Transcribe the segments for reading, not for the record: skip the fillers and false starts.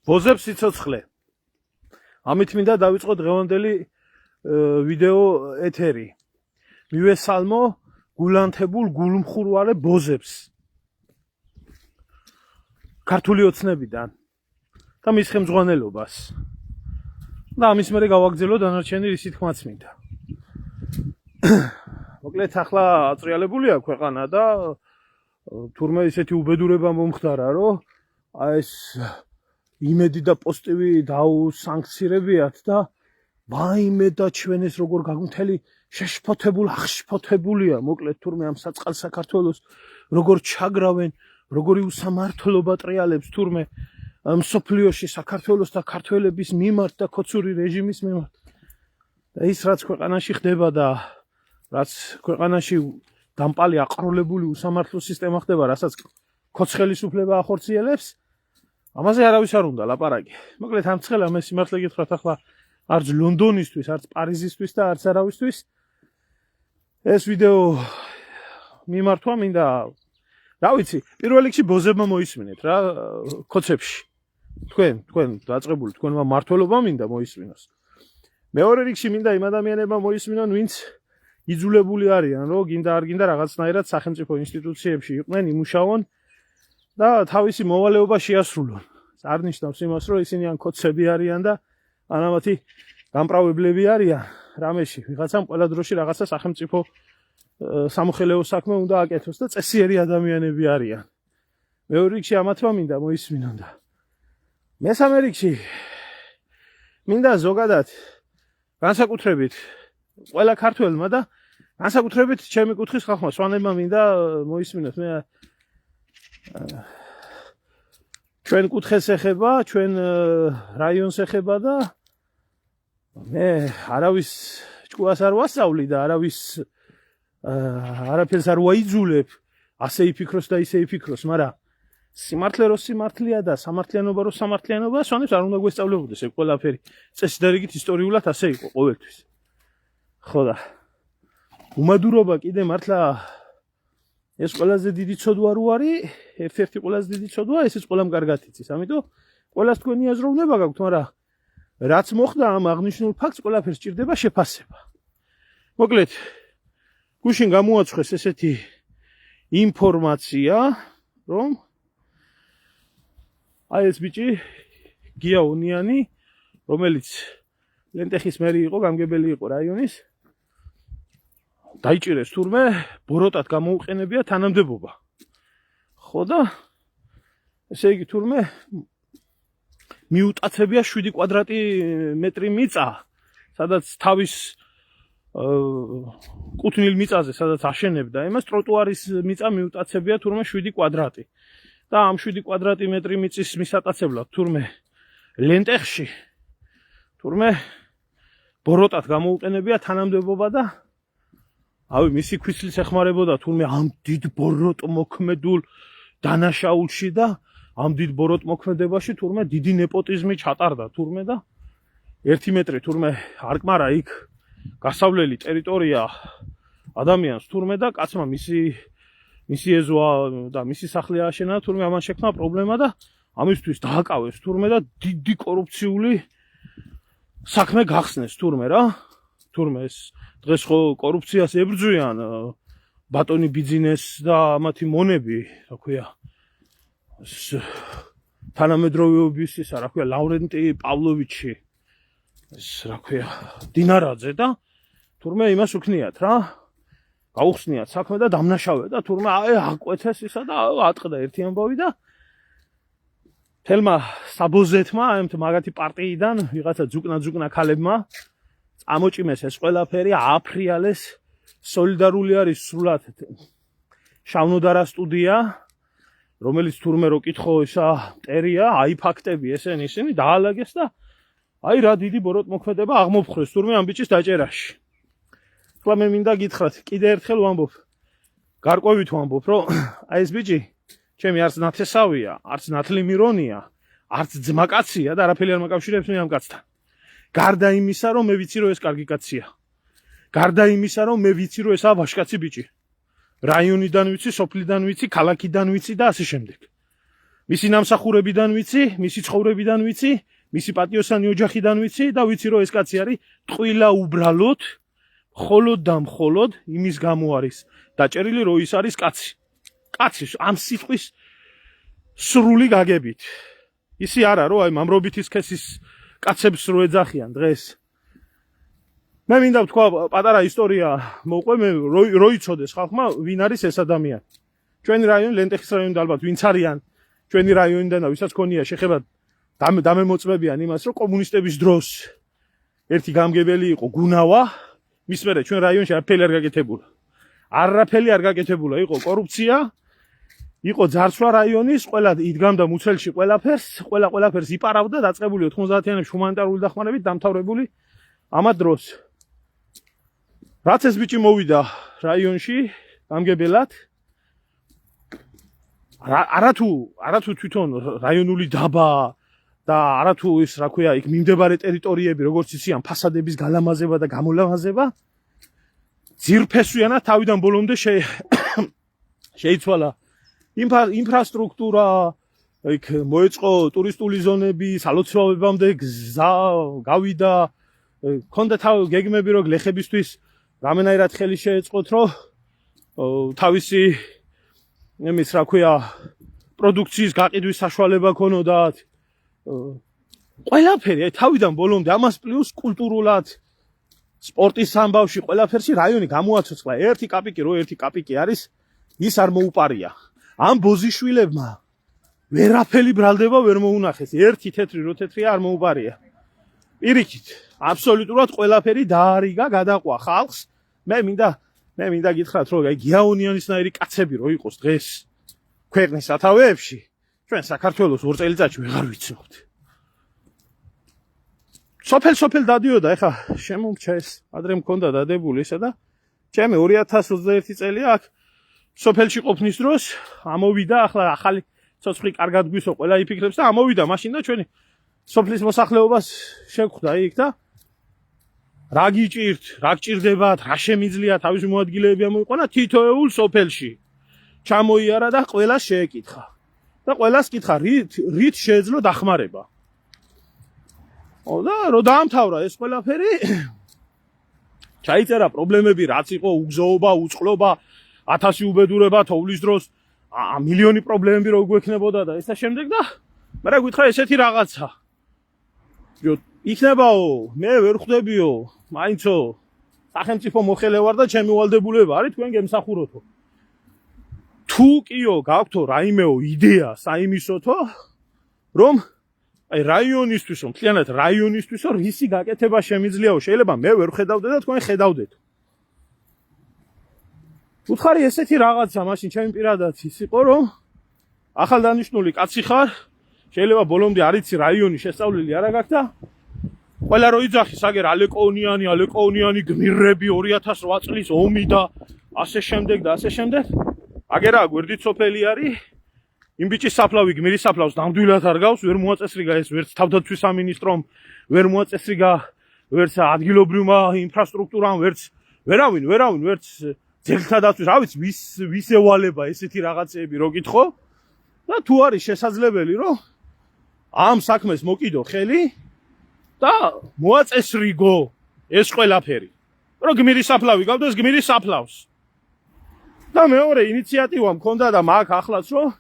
ბოზებს სიცოცხლე. ამით მინდა დავიწყო დღევანდელი ვიდეო ეთერი. მივესალმო გულანთებულ გულმხურვალე ბოზებს. ქართული ოცნებიდან და მის ხელმძღვანელობას. და ამის მერე გავაგრძელო დანარჩენი რისი თქმაც მინდა. მოკლედ ახლა აწრიალებულია ქვეყანა და თურმე ისეთი უბედურება მომხდარა, რომ ეს იმედი და პოზიტივი დაუსანქცირებიათ და ვაიმე და ჩვენ ეს როგორ გაგმთელი აღშფოთებულია, მოკლედ თურმე ამ საწყალ საქართველოს როგორ ჩაგრავენ, როგორი უსამართლობა ტრიალებს თურმე მსოფლიოში საქართველოს და ქართველების მიმართ და ქოცური რეჟიმის მიმართ. და ის რაც ქვეყანაში ხდება და რაც ქვეყანაში დამპალი აყროლებული უსამართლო სისტემა ხდება, რასაც ქოცხელისუფლება ახორციელებს, ამაზე არავის არ უნდა ლაპარაკი. მოკლედ ამ ცხელა მე სიმართლე გითხრათ ახლა არც ლონდონისთვის, არც პარიზისთვის და არც არავისთვის ეს ვიდეო მიმართვა მინდა, რა ვიცი, პირველ რიგში ბოზებმა მოისმინეთ რა ქოცებში. თქვენ დაწყებული თქვენმა მართლობა მინდა მოისმინოს. მეორე რიგში მინდა იმ ადამიანებმა მოისმინონ, ვინც იძულებული არიან, რომ გინდა არ გინდა რაღაცნაირად სახელმწიფო ინსტიტუციებში იყვნენ, იმუშაონ და თავისი მოვალეობა შეასრულონ. არ ნიშნავს იმას, რომ ისინი ან ქოცები არიან და ანამათი გამპრავებლები არიან რამეში. ვიღაცამ ყველა დროში რაღაცა სახელმწიფო სამოხელეო საქმე უნდა აკეთოს და წესიერი ადამიანები არიან. მეორე რიგში ამათმა მინდა მოისმინონ და მესამე რიგში მინდა ზოგადად განსაკუთრებით ყველა ქართველმა და განსაკუთრებით ჩემი კუთხის ხალხმა სვანებმა მინდა მოისმინოთ. მე ჩვენ კუთხეს ეხება, ჩვენ რაიონს ეხება და მე არავის ჭკუას არ ვასწავლი და არაფერს არ ვაიძულებ ასე იფიქროს და ისე იფიქროს, მაგრამ სიმართლე რო სიმართლეა და სამართლიანობა რო სამართლიანობა, სვანებს არ უნდა გვესწავლებოდეს ეგ ყველაფერი. წესდერიგით ისტორიულად ასე იყო ყოველთვის. ხო და უმადურობა კიდე მართლა ეს ყველაზე დიდი ცოდვა რო არის, ერთ-ერთი ყველაზე დიდი ცოდვა, ესეც ყველამ კარგად იცის. ამიტომ ყველას თქვენი აზროვნება გაქვთ, მაგრამ რაც მოხდა ამ აღნიშნულ ფაქტს ყველაფერს ჭირდება შეფასება. მოკლედ, გუშინ გამოაცხეს ესეთი ინფორმაცია, რომ აი ეს ბიჭი გია უნიანი, რომელიც ლენტეხის მერი იყო, გამგებელი იყო რაიონის, დაიჭირეს თურმე ბოროტად გამოუყენებია თანამდებობა. ხო და ესე იგი თურმე მიუტაცებია 7 კვადრატი მეტრი მიწა, სადაც თავის კუთვნილ მიწაზე, სადაც აშენებდა, იმას ტროტუარის მიწა მიუტაცებია თურმე 7 კვადრატი. და ამ 7 კვადრატი მეტრი მიწის მისატაცებლად თურმე ლენტეხში თურმე ბოროტად გამოუყენებია თანამდებობა და ავი მისი ქვისლის ეხმარებოდა თურმე ამ დიდ ბოროტ მოქმედულ დანაშაულში და ამ დიდ ბოროტ მოქმედებაში თურმე დიდი ნეპოტიზმი ჩატარდა თურმე და 1 მეტრი თურმე არკმარა იქ გასავლელი ტერიტორია ადამიანს თურმე და კაცმა მისი ეზოა და მისი სახლი ააშენა თურმე ამან შექმნა პრობლემა და ამისთვის დააკავეს თურმე და დიდი კორუფციული საქმე გახსნეს თურმე რა. თურმე ეს დღეს ხო კორუფციას ებრძვიან ბატონი ბიზნეს და ამათი მონები, რა ქვია, თანამედროვეობის ისა, რა ქვია, ლავრენტი პავლოვიჩი, ეს რა ქვია, დინარაძე და თურმე იმას უქნიათ რა. გაუხსნიათ საქმე და დამნაშავე და თურმე აკვეთეს ისა და ატყდა ერთი ამბავი და თელმა საბოზეთმა ამ მაგათი პარტიიდან ვიღაცა ძუკნა ქალებმა წამოჭიმეს ეს ყველაფერი, ააფრიალეს. სოლიდარული არის სრულად შავნოდარა სტუდია, რომელიც თურმე რო კითხო ისა მტერია, აი ფაქტები ისინი დაალაგეს და აი რა დიდი ბოროტ მოქმედება აღმოფხრეს თურმე ამ ბიჭის დაჭერაში. ახლა მე მინდა გითხრათ, კიდე ერთხელ ვამბობ, გარკვევით ვამბობ, რომ აი ეს ბიჭი ჩემი არც ნათესავია, არც ნათლი მირონია, არც ძმაკაცია და არაფერი არ მაკავშირებს მე ამ კაცთან. გარდა იმისა, რომ მე ვიცი, რომ ეს კარგი კაცია. გარდა იმისა, რომ მე ვიცი, რომ ესაა ვაჟკაცი ბიჭი. რაიონიდან ვიცი, სოფლიდან ვიცი, ქალაქიდან ვიცი და ასე შემდეგ. მისი ნამსახურებიდან ვიცი, მისი ცხოვრებიდან ვიცი, მისი პატიოსანი ოჯახიდან ვიცი და ვიცი რომ ეს კაცი არის ტყუილა უბრალოდ მხოლოდ და მხოლოდ იმის გამო არის დაჭერილი რომ ის არის კაცი. კაცი ამ სიტყვის სრული გაგებით. ისი არა რომ აი მამრობითის ქესის კაცებს რო ეძახიან დღეს. მე მინდა ვთქვა პატარა ისტორია მოყვე მე რო იცოდეს ხალხმა ვინ არის ეს ადამიანი. ჩვენი რაიონი ლენტეხის რაიონი ალბათ ვინც არიან ჩვენი რაიონიდან და ვისაც ქონია შეხება დამემოწმებიან იმას რომ კომუნისტების დროს ერთი გამგებელი იყო გუნავა მის მერე ჩვენ რაიონში არაფერი არ გაკეთებულა. არაფერი არ გაკეთებულა, იყო კორუფცია, იყო ძარცვა რაიონის, ყველა იდგამდა მუცელში ყველაფერს იპარავდა, დაწყებული 90-იანებში ჰუმანიტარული დახმარებით დამთავრებული ამათ დროს. რაც ეს ბიჭი მოვიდა რაიონში გამგებელად არათუ თვითონ რაიონული დაბა და არათუ ის რა ქვია იქ მიმდებარე ტერიტორიები როგორც იციან ფასადების გალამაზება და გამოლამაზება ძირფესვიანად თავიდან ბოლომდე შეიცვალა ინფრასტრუქტურა იქ მოეწყო ტურისტული ზონები სალოცავებამდე გზა გავიდა ქონდა გეგმები რომ გლეხებისთვის რამენაირად ხელი შეეწყოთ რომ თავისი იმის რა ქვია პროდუქციის გაყიდვის საშუალება ქონოდათ ყველაფერი თავიდან ბოლომდე ამას პლუს კულტურულად სპორტის ამბავში ყველაფერში რაიონი გამოაცოცხლა ერთი კაპიკი არის ის არ მოუპარია ამ ბოზიშვილებმა ვერაფერი ბრალდება ვერ მოუნახეს ერთი თეთრი რო თეთრია არ მოუპარია პირიქით აბსოლუტურად ყველაფერი დაარიგა გადაყვა ხალხს მე მინდა გითხრათ რომ აი გიაონიანისნაირი კაცები რო იყოს დღეს ქვეყნის სათავეებში ჩვენ საქართველოს 2 წელიწადში ვეღარ ვიცნობთ სოფელ დადიოდა ეხა შემომჩა ეს ადრე მქონდა დადებული ისა და ჩემი 2021 წელი აქ სოფელში ყოფნის დროს ამოვიდა ახლა ახალი ცოცხლი კარგად გვისო ყველა იფიქრებს და ამოვიდა მაშინ და ჩვენი სოფლის მოსახლეობას შეგხვდა იქ და რა გიჭირთ, რა გჭირდებათ, რა შემიძლია თავისი მოადგილეები ამოიყვანა თითოეულ სოფელში. ჩამოიარა და ყველას შეეკითხა. და ყველას კითხა რით შეეძლო დახმარება. და რო დაამთავრა ეს ყველაფერი ჩაიწერა პრობლემები რაც იყო უგზოობა, უწყლობა, 1000 უბედურება თოვლის დროს, მილიონი პრობლემები რო გვექნებოდა და ესა შემდეგ და მე გითხრა ესეთი რაღაცა. იქნებაო, მე ვერ ხვდებიო, მაინცო სახელმწიფო მოხელე ვარ და ჩემი ვალდებულება არის თქვენ გემსახუროთო. თუ კიო გაქვთო რაიმეო იდეა საიმისოთო, რომ აი რაიონისთვისო, მთლიანად რაიონისთვისო რისი გაკეთება შემიძლიაო, შეიძლება მე ვერ ხედავდე და თქვენ ხედავდეთ. უთხარი ესეთი რაღაცა მაშინ ჩემი პირადად ის იყო რომ ახალდანიშნული კაცი ხარ, შეიძლება ბოლომდე არ იცი რაიონი შესწავლილი არა გაქვს და ყველა რო იძახი საგერ ალეკოუნიანი გმირები 2008 წლის ომი და ასე შემდეგ და ასე შემდეგ აგერა გვერდით სოფელი არის იმ ბიჭის საფლავი გმირის საფლავს ნამდვილად არ გავს ვერ მოაწესრიგა ეს ვერც თავდაცვის სამინისტრომ ვერ მოაწესრიგა ვერც ადგილობრივმა ინფრასტრუქტურამ ვერავინ ვერც ძეგლთადაცვის რა ვიცი ვის ევალება ესეთი რაღაცეები რო გითხო და თუ არის შესაძლებელი რომ ამ საქმეს მოკიდო ხელი და მოაწესრიგო ეს ყველაფერი რომ გმირის საფლავი გავდეს გმირის საფლავს და მეორე ინიციატივა მქონდა და მაგ ახლაც რომ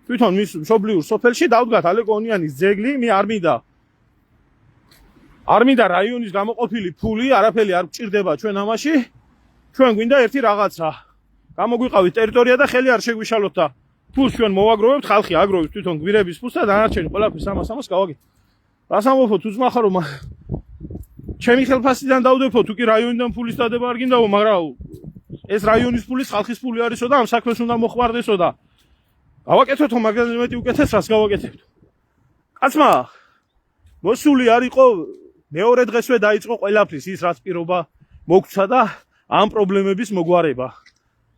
თვითონ მის მშობლიურ სოფელში დავდგათ ალეკოუნიანის ძეგლი მე არ მინდა რაიონის გამოყოფილი ფული არაფერი არ გჭირდება ჩვენ ამაში ჩვენ გვინდა ერთი რაღაცა გამოგვიყავით ტერიტორია და ხელი არ შეგვიშალოთ და ფულს ჩვენ მოვაგროვებთ ხალხი აგროვებს თვითონ გვირების ფულს და დანარჩენი ყველაფერს ამას გავაკეთებთ რას ამბობ თუ ძმა ხარო ჩემი ხელფასიდან დავდებო თუ კი რაიონიდან ფულის დადება არ გინდაო მაგრამ ეს რაიონის ფულის ხალხის ფული არისო და ამ საქმეს უნდა მოხმარდესო და გავაკეთოთო მაგაზე მეტი უკეთეს რას გავაკეთებთ კაცმა მოსული არ იყო მეორე დღესვე დაიწყო ყველაფრის ის რაც პირობა მოგცა და ამ პრობლემების მოგვარება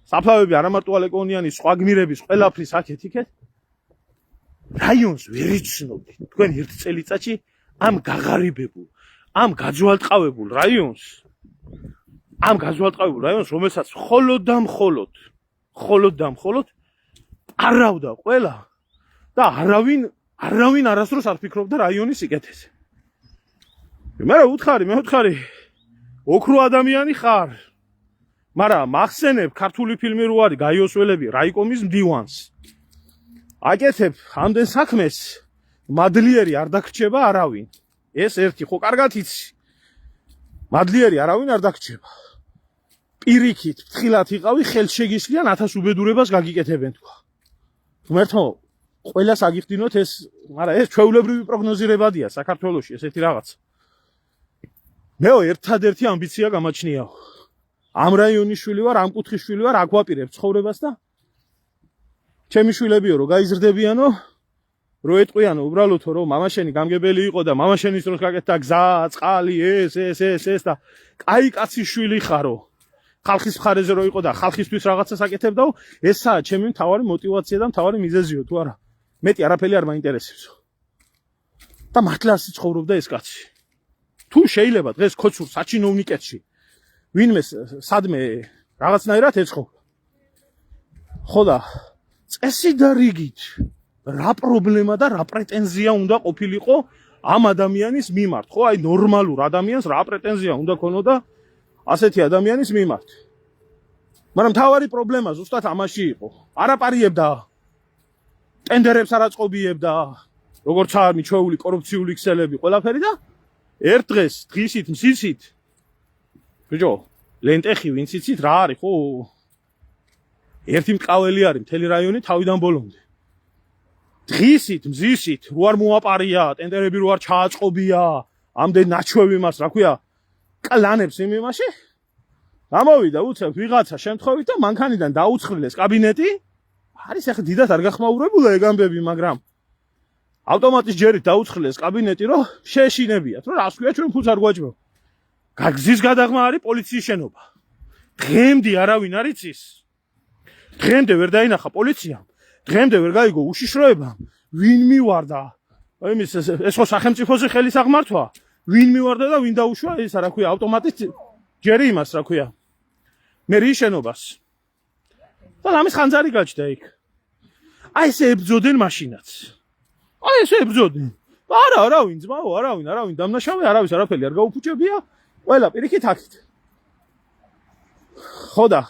საფლავები არამარტო ალეკოუნიანის სხვა გმირების ყველაფრის აქეთ-იქეთ რაიონს ვერ იცნობდი თქვენ ერთ წელიწადში ამ გაღარიბებულ ამ გაძვალტყავებულ რაიონს რომელსაც მხოლოდ და მხოლოდ არავდა ყველა და არავინ არასდროს არ ფიქრობდა რაიონის სიკეთეზე. მე უთხარი ოქრო ადამიანი ხარ. მაგრამ მახსენებ ქართული ფილმი რო არის გაიოსველები რაიკომის მდივანს. აკეთებ ამდენ საქმეს მადლიერი არ დაგრჩება არავინ. ეს ერთი ხო კარგად იცი. მადლიერი არავინ არ დაგრჩება. პირიქით ფრთხილად იყავი ხელშეგისლიან 1000 უბედურებას გაგიკეთებენ თქვა. ღმერთო ყველას აგიხდინოთ ეს, მაგრამ ეს ჩვეულებრივი პროგნოზირებადია საქართველოში ესეთი რაღაც. მეო ერთადერთი ამბიცია გამაჩნიაო. ამ რაიონის შვილი ვარ, ამ კუთხის შვილი ვარ, აქ ვაპირებ ცხოვრებას და ჩემი შვილებიო რომ გაიზრდებიანო, რო ეტყვიანო უბრალოდო რომ მამაშენი გამგებელი იყო და მამაშენის დროს გაკეთდა გზა, წყალი, ეს და კაი კაცის შვილი ხარო. ხალხის მხარეზე რო იყო და ხალხისთვის რაღაცას აკეთებდაო, ესაა ჩემი მთავარი мотиваცია და მთავარი მიზეზიო თუ არა. მეტი არაფერი არ მაინტერესებსო. და მართლა ასე ცხოვრობდა ეს კაცი. თუ შეიძლება დღეს ქოცურ საჩინოვნიკეთში ვინმე სადმე რაღაცნაირად ეცხოვა. ხო და წესი და რიგით რა პრობლემა და რა პრეტენზია უნდა ყოფილიყო ამ ადამიანის მიმართ. ხო, აი ნორმალურ ადამიანს რა პრეტენზია უნდა ქონოდა ასეთი ადამიანის მიმართ. მაგრამ თავარი პრობლემა ზუსტად ამაში იყო. არაპარიებდა ტენდერებს არ აწყობიებდა, როგორც არ მიჩვეული კორუფციული ქსელები ყველაფერი და ერთ დღეს დღისით მსიცით ბიჭო, ლენტეხი ვინც იცით რა არის ხო? ერთი მკაველი არის მთელი რაიონი თავიდან ბოლომდე. დღისით მზისით რო არ მოაპარია, ტენდერები რო არ ჩააწყობია, ამდენ ნაჩვევი მას, რა ქვია, კლანებს იმ იმაში. გამოვიდა უცებ ვიღაცა შემთხვევით და მანქანიდან დაუცხრილეს კაბინეტი. არის ახლა დიდად არ გახმაურებულა ეგ ამბები, მაგრამ ავტომატის ჯერით დაუცხრილეს კაბინეტი, რომ შეეშინებიათ, რომ რას ქვია ჩვენ ფულს არ გვაჭმევ. გაგზის გადაღმა არის პოლიციის შენობა. დღემდე არავინ არ იცის. დღემდე ვერ დაინახა პოლიციამ. დღემდე ვერ გაიგო უშიშროებამ. ვინ მივარდა? იმის ეს ხო სახელმწიფოზე ხელის აღმართვა? ვინ მივარდა და ვინ დაუშვა ისა რა ქვია ავტომატის ჯერი იმას რა ქვია. მერიის შენობას. და ამის ხანძარი გაჩნდა იქ. აი ესე ებძოდენ მაშინაც. აი ესე ებძოდენ. არავინ ძმაო, არავინ დამნაშავე, არავის არაფერი არ გაუფუჭებია. ყველა პირიქით აქეთ. ხო და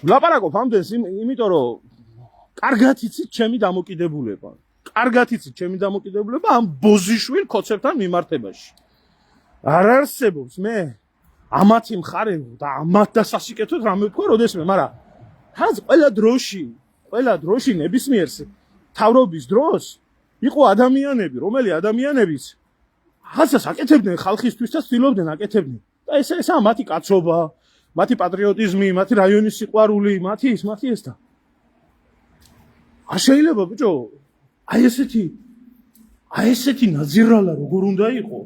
ვლაპარაკობ ამდენს იმიტომ რომ კარგად იცით ჩემი დამოკიდებულება. კარგად იცით ჩემი დამოკიდებულება ამ ბოზიშვილ ქოცებთან მიმართებაში. არ არსებობს მე ამათი მხარეო და ამათ დასასიკეთოთ რამე ვთქვა როდესმე, მაგრამ რაც ყველა დროში ნებისმიერ თავრობის დროს იყო ადამიანები, რომელი ადამიანებიც რაღაცას აკეთებდნენ ხალხისთვის და ცდილობდნენ აკეთებდნენ. და ესაა მათი კაცობა, მათი პატრიოტიზმი, მათი რაიონის სიყვარული, მათი ეს და არ შეიძლება ბიჭო, აი ესეთი ნაძირალა როგორ უნდა იყო,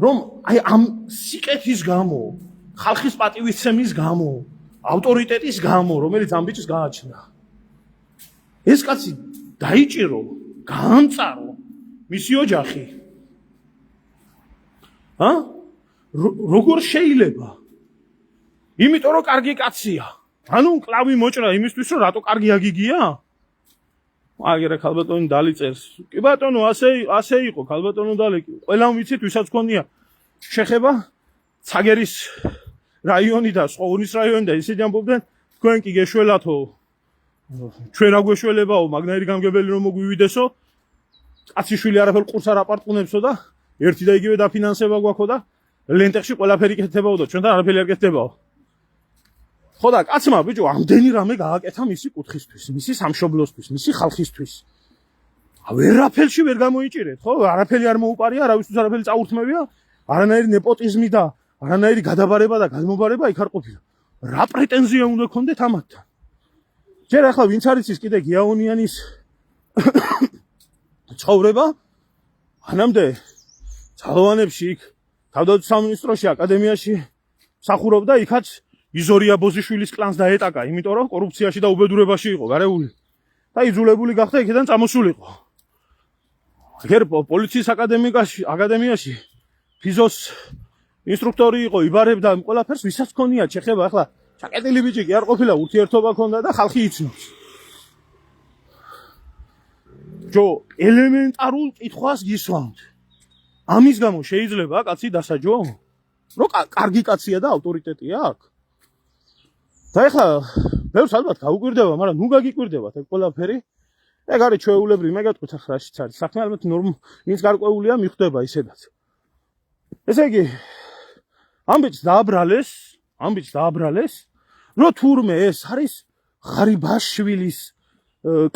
რომ აი ამ სიკეთის გამო, ხალხის პატივისცემის გამო, ავტორიტეტის გამო, რომელიც ამ ბიჭს გააჩნდა. ეს კაცი დაიჭირო, გაამწარო მისი ოჯახი. როგორ შეიძლება? იმიტომ რომ კარგი კაცია. ანუ კლავი მოჭრა იმისთვის რომ რატო კარგი აგიგია? აგერა ქალბატონი დალიწერს. კი ბატონო, ასე იყო ქალბატონო დალეკი. ყველამ ვიცით ვისაც ქონია შეხება ცაგერის რაიონი და სხოვნის რაიონი და ისინი ამბობდნენ თქვენ კი გეშველათო. ჩვენ რა გვეშველებაო, მაგნაირი გამგებელი რომ მოგვივიდესო. კაცი შვილი არაფერ ყურს არ აპარტყუნებსო და ერთი და იგივე დაფინანსება გვაქვს და ლენტეხში ყველაფერი კეთდებაო და ჩვენთან არაფერი არ კეთდებაო. ხო და კაცმა ბიჭო ამდენი რამე გააკეთა მისი კუთხისთვის, მისი სამშობლოსთვის, მისი ხალხისთვის. ვერაფერში ვერ გამოიჭირეთ, ხო? არაფერი არ მოუპარია, არავისთვის არაფერი წაურთმევია, არანაირი ნეპოტიზმი და არანაირი გადაბარება და გადმობარება იქ არ ყოფილა. რა პრეტენზია უნდა გქონდეთ ამათთან? ჯერ ახლა ვინც არის ის კიდე გიაონიანის ცხოვრება? ანამდე ძალოვანებში იქ თავდაცვის სამინისტროში, აკადემიაში მსახურობდა, იქაც იზორია ბოზიშვილის კლანს დაეტაკა, იმიტომ რომ კორუფციაში და უბედურებაში იყო გარეული. და იძულებული გახდა იქიდან წამოსულიყო. აგერ პოლიციის აკადემიაში ფიზოს ინსტრუქტორი იყო, იბარებდა ყველაფერს, ვისაც ქონია შეხება, ახლა ჩაკეტილი ბიჭი კი არ ყოფილა, ურთიერთობა ქონდა და ხალხი იცნობს. ჯო ელემენტარულ კითხვას გისვამთ. ამის გამო შეიძლება კაცი დასაჯო? რო კარგი კაცია და ავტორიტეტია აქვს. და ეხლა ბევრს ალბათ გაუკვირდება, მაგრამ ნუ გაგიკვირდებათ ეგ ყველაფერი. ეგ არის ჩვეულებრივი, მე გეტყვით ახლა რაშიც არის. საქმე ალბათ ვინც გარკვეულია მიხვდება ისედაც. ესე იგი ამ ბიჭს დააბრალეს, რომ თურმე ეს არის ღარიბაშვილის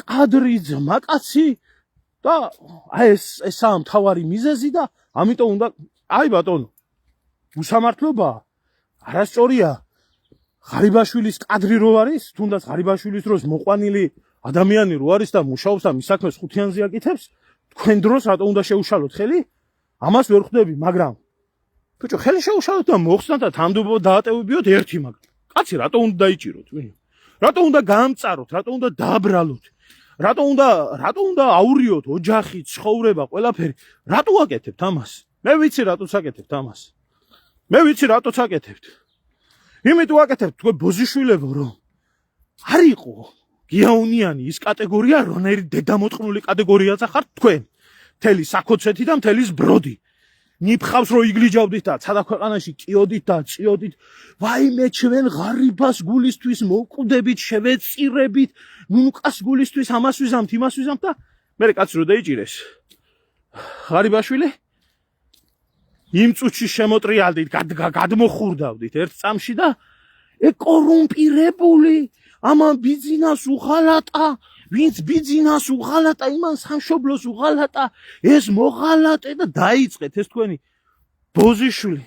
კადრი ძმაკაცი და ესაა მთავარი მიზეზი და ამიტომ უნდა აი ბატონო უსამართლობა არასწორია ღარიბაშვილის კადრი რო არის, თუნდაც ღარიბაშვილის დროს მოყვანილი ადამიანი რო არის და მუშაობს და მის საქმეს ხუთიანზე აკეთებს, თქვენ დროს რატო უნდა შეუშალოთ ხელი? ამას ვერ ხვდები, მაგრამ ბიჭო, ხელი შეუშალოთ და მოხსნათ და თამდობოდ დაატევებიოთ ერთი, მაგრამ კაცი რატო უნდა დაიჭიროთ, ვინო? რატო უნდა გაამწაროთ, რატო უნდა დააბრალოთ? რატო უნდა აურიოთ ოჯახი, ცხოვრება, ყველაფერი? რატო აკეთებთ ამას? მე ვიცი რატოც აკეთებთ ამას. რატოც აკეთებთ. იმიტომ აკეთებთ თქვენ ბოზიშვილებო, რომ არ იყო გიაუნიანი ის კატეგორია, რონერი დედამოწყნული კატეგორიაც ახართ თქვენ. მთელი საქოცეთი და მთელი ბროდი. ნიფხავს რო იგლიჯავდით და ცადა ქვეყანაში კიოდით და წიოდით, ვაიმე ჩვენ ღარიბას გულისთვის მოვკვდებით, შევეწირებით, ნუნუკას გულისთვის ამას ვიზამთ, იმას ვიზამთ და მე კაცი რო დაიჭირეს. ღარიბაშვილი იმ წუთში შემოტრიალდით, გადმოხურდავდით ერთ წამში და კორუმპირებული ამან ბიძინას უღალატა, ვინც ბიძინას უღალატა, იმან სამშობლოს უღალატა, ეს მოღალატე და დაიწყეთ ეს თქვენი ბოზიშვილი.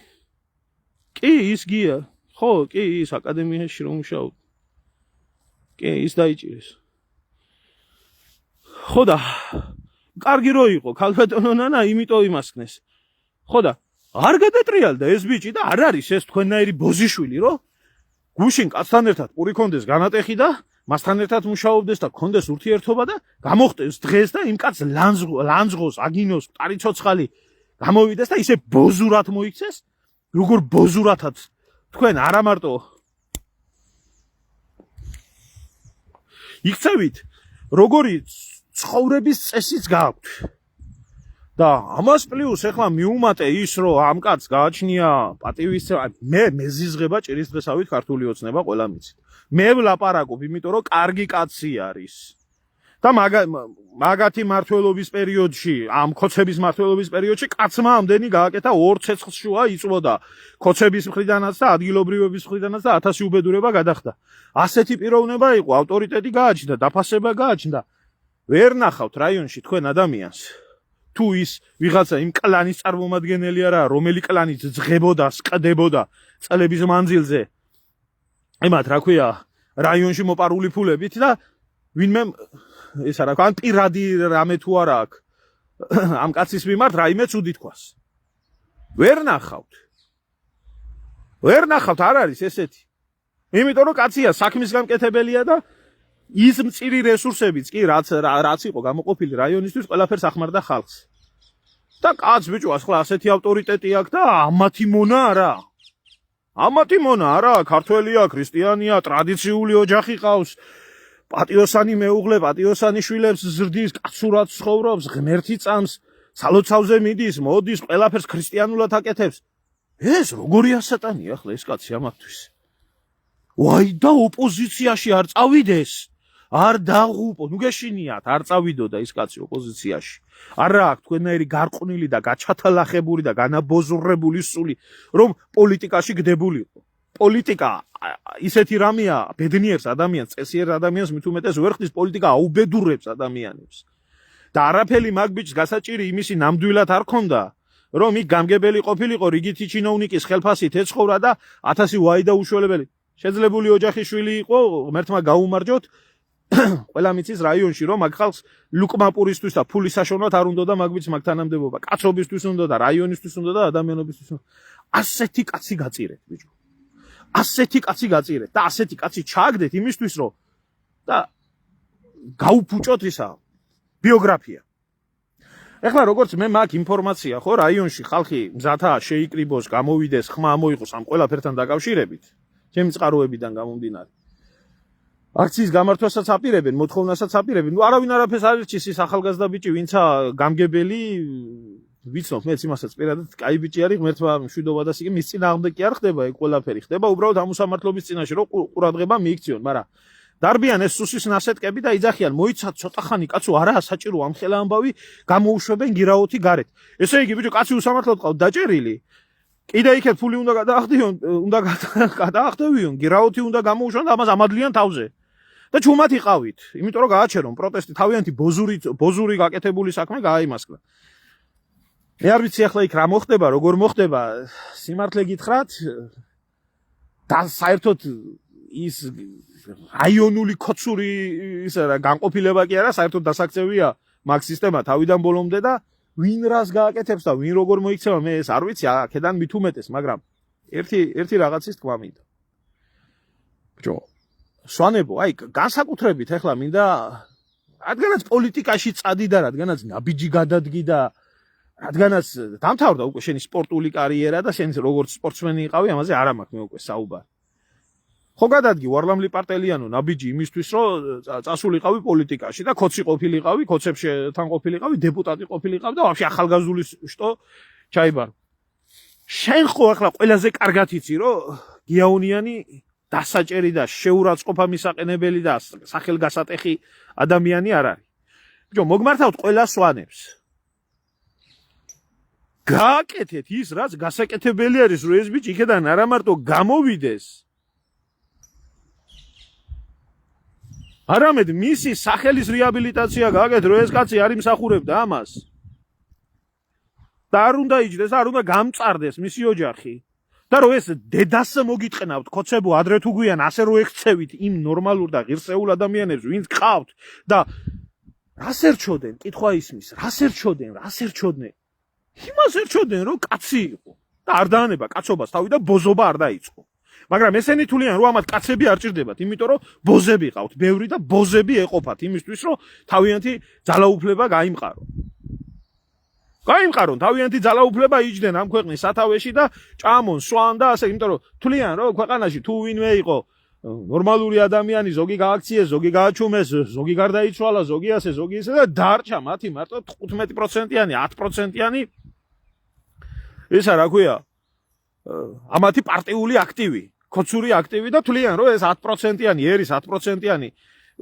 კი, ის გია. ხო, კი, ის აკადემიაში რომ მუშაობდა. კი, ის დაიჭირეს. ხო და კარგი რო იყო, ქალბატონო ნანა, იმიტომ იმასქნეს. ხო და არ გადატრიალდა ეს ბიჭი და არ არის ეს თქვენნაირი ბოზიშვილი, რო გუშინ კაცთან ერთად პური კონდეს განატეხი და მასთან ერთად მუშაობდეს და კონდეს ურთიერთობა და გამოხტეს დღეს და იმ კაცს ლანძღოს, აგინოს, მტარი ცოცხალი გამოვიდეს და ისე ბოზურად მოიქცეს, როგორ ბოზურათაც თქვენ არა მარტო იქცევით, როგორი ცხოვრების წესიც გააქვთ. და ამას პლუს ეხლა მიუმატე ის, რომ ამ კაცს გააჩნია პატივისცემა, მე მეზიზღება ჭირისდღესავით ქართული ოცნება ყველა მიცით. მე ვლაპარაკობ, იმიტომ რომ კარგი კაცი არის. და მაგათი მართველობის პერიოდში, ამ ქოცების მმართველობის პერიოდში კაცმა ამდენი გააკეთა 2 ცეცხლს შუა იწვოდა ქოცების მხრიდანაც და ადგილობრივების მხრიდანაც და 1000 უბედურება გადახდა. ასეთი პიროვნება იყო, ავტორიტეტი გააჩნდა, დაფასება გააჩნდა. ვერ ნახავთ რაიონში თქვენ ადამიანს. თუ ის ვიღაცა იმ კლანის წარმომადგენელი არა, რომელი კლანიც ძღებოდა, სკდებოდა წლების მანძილზე. ემათ რა ქვია, რაიონში მოპარული ფულებით და ვინმე ისა რა ქვია, პირადი რამე თუ არა აქვს ამ კაცის მიმართ რაიმე ცუდი თქვას. ვერ ნახავთ, არ არის ესეთი. იმიტომ რომ კაცია, საქმის გამკეთებელია და ის მწირი რესურსებიც კი რაც იყო გამოყოფილი რაიონისთვის, ყველაფერს ახმარდა ხალხს. და კაც ბიჭო, ახლა ასეთი ავტორიტეტი აქვს და ამათი მონა არა, ქართველია, ქრისტიანია, ტრადიციული ოჯახი ყავს, პატიოსანი მეუღლე, პატიოსანი შვილებს ზრდის, კაცურად ცხოვრობს, ღმერთი წამს, სალოცავზე მიდის, მოდის, ყველაფერს ქრისტიანულად აკეთებს. ეს როგორი ასატანია ახლა ეს კაცი ამათთვის. ვაი და ოპოზიციაში არ წავიდეს. არ დაღუპო, ნუ გეშინიათ, არ წავიდოდა ის კაცი ოპოზიციაში. არა აქვს თქვენნაირი გარყვნილი და გაჩათალახებული და განაბოზურებული სული, რომ პოლიტიკაში გდებულიყო. პოლიტიკა ისეთი რამეა, ბედნიერს ადამიანს, წესიერ ადამიანს მით უმეტეს ვერ ხდის, პოლიტიკა აუბედურებს ადამიანებს. და არაფერი მაგ ბიჭს გასაჭირი იმისი ნამდვილად არ ქონდა, რომ იქ გამგებელი ყოფილიყო რიგითი ჩინოვნიკის ხელფასით ეცხოვრა და 1000 ვაი და უშველებელი. შეძლებული ოჯახის შვილი იყო, ღმერთმა გაუმარჯოთ. ყველა მიცის რაიონში რომ მაგ ხალხს ლუკმაპურისთვის და ფულის საშოვნად არ უნდა და მაგ ბიჭს მაგ თანამდებობა, კაცობისთვის უნდა და რაიონისთვის უნდა და ადამიანობისთვის უნდა. ასეთი კაცი გაწირეთ, ბიჭო. ასეთი კაცი გაწირეთ და ასეთი კაცი ჩააგდეთ იმისთვის, რომ და გაუფუჭოთ ისა ბიოგრაფია. ეხლა როგორც მე მაგ ინფორმაცია ხო რაიონში ხალხი მზათა შეიკრიბოს, გამოვიდეს, ხმა მოიყოს ამ ყველაფერთან დაკავშირებით, ჩემი წყაროებიდან გამომდინარე. აქციის გამართვასაც აპირებენ, მოთხოვნასაც აპირებენ. ნუ არავინ არაფერს არ ირჩის ის ახალგაზრდა ბიჭი, ვინცა გამგებელი ვიცნობ, მეც იმასაც პირადად კაი ბიჭი არის, ღმერთმა მშვიდობა და სიკე მის წინააღმდეგ კი არ ხდება ეგ ყველაფერი. ხდება უბრალოდ ამუსამართლობის წინაშე, რომ ყურადღება მიიქციონ, მაგრამ დარბიან ეს სუსის ნასეტკები და იძახიან, მოიცათ ცოტა ხანი კაცო, არაა საჭირო ამ ხელა ამბავი გამოუშვებენ გირაოთი გარეთ. ესე იგი ბიჭო, კაცი უსამართლოდ ყავთ დაჭერილი. კიდე იქეთ ფული უნდა გადაახდევიონ, გირაოთი უნდა გამოუშვან და ამას ამადლიან თავზე. და ჩუმად იყავით, იმიტომ რომ გააჩერონ პროტესტი, თავიანთი ბოზური გაკეთებული საქმე გააიმასკლა. მე არ ვიცი ახლა იქ რა მოხდება, როგორ მოხდება, სიმართლე გითხრათ და საერთოდ ის რაიონული კოცური ისა რა განყოფილება კი არა, საერთოდ დასაქცევია მაგ სისტემა თავიდან ბოლომდე და ვინ რას გააკეთებს და ვინ როგორ მოიქცევა, მე ეს არ ვიცი, აქედან მით უმეტეს, მაგრამ ერთი რაღაცის თქვა მინდა. ბიჭო, სვანებო, აი განსაკუთრებით ახლა მინდა რადგანაც პოლიტიკაში წადი და რადგანაც ნაბიჯი გადადგი და რადგანაც დამთავრდა უკვე შენი სპორტული კარიერა და შენ როგორც სპორტსმენი იყავი, ამაზე არ მაქვს მე უკვე საუბარი. ხო გადადგი ვარლამლი პარტელიანო ნაბიჯი იმისთვის, რომ წასულიყავი პოლიტიკაში და ქოცი ყოფილიყავი, ქოცებში თან ყოფილიყავი, დეპუტატი ყოფილიყავი და ვაფშე ახალგაზრდული შტო ჩაიბარო. შენ ხო ახლა ყველაზე კარგად იცი, რომ გიაუნიანი დასაჭერი და შეურაცხყოფა მისაყენებელი და სახელგასატეხი ადამიანი არ არის. ბიჭო, მოგმართავთ ყველა სვანებს. გააკეთეთ ის, რაც გასაკეთებელი არის, რომ ეს ბიჭი იქედან არა მარტო გამოვიდეს, არამედ მისი სახელის რეაბილიტაცია გააკეთეთ, რომ ეს კაცი არ იმსახურებდა ამას. და არ უნდა იჯდეს, არ უნდა გამწარდეს მისი ოჯახი. და რომ ეს დედას მოგიტყნავთ, ქოცებო, ადრე თუ გვიან ასე რომ ეხცევით იმ ნორმალურ და ღირსეულ ადამიანებს, ვინც ყავთ და რას ერჩოდენ? კითხვა ისმის, რას ერჩოდნენ? იმას ერჩოდნენ, რომ კაცი იყო და არ დაანება კაცობას თავი და ბოზობა არ დაიწყო. მაგრამ ესენი თვლიან, რომ ამათ კაცები არ ჭირდებათ, იმიტომ რომ ბოზები ყავთ, ბევრი და ბოზები ეყოფათ იმისთვის, რომ თავიანთი ძალაუფლება გაიმყარონ, თავიანთი ძალაუფლება იჯდნენ ამ ქვეყნის სათავეში და ჭამონ, სვან და ასე, იმიტომ რომ თვლიან, რომ ქვეყანაში თუ ვინმე იყო ნორმალური ადამიანი, ზოგი გააქციეს, ზოგი გააჩუმეს, ზოგი გარდაიცვალა, ზოგი ასე, ზოგი ისე და დარჩა მათი მარტო 15%-იანი, 10%-იანი ისა რა ქვია, ამათი პარტიული აქტივი, ქოცური აქტივი და თვლიან, რომ ეს 10%-იანი, ერის 10%-იანი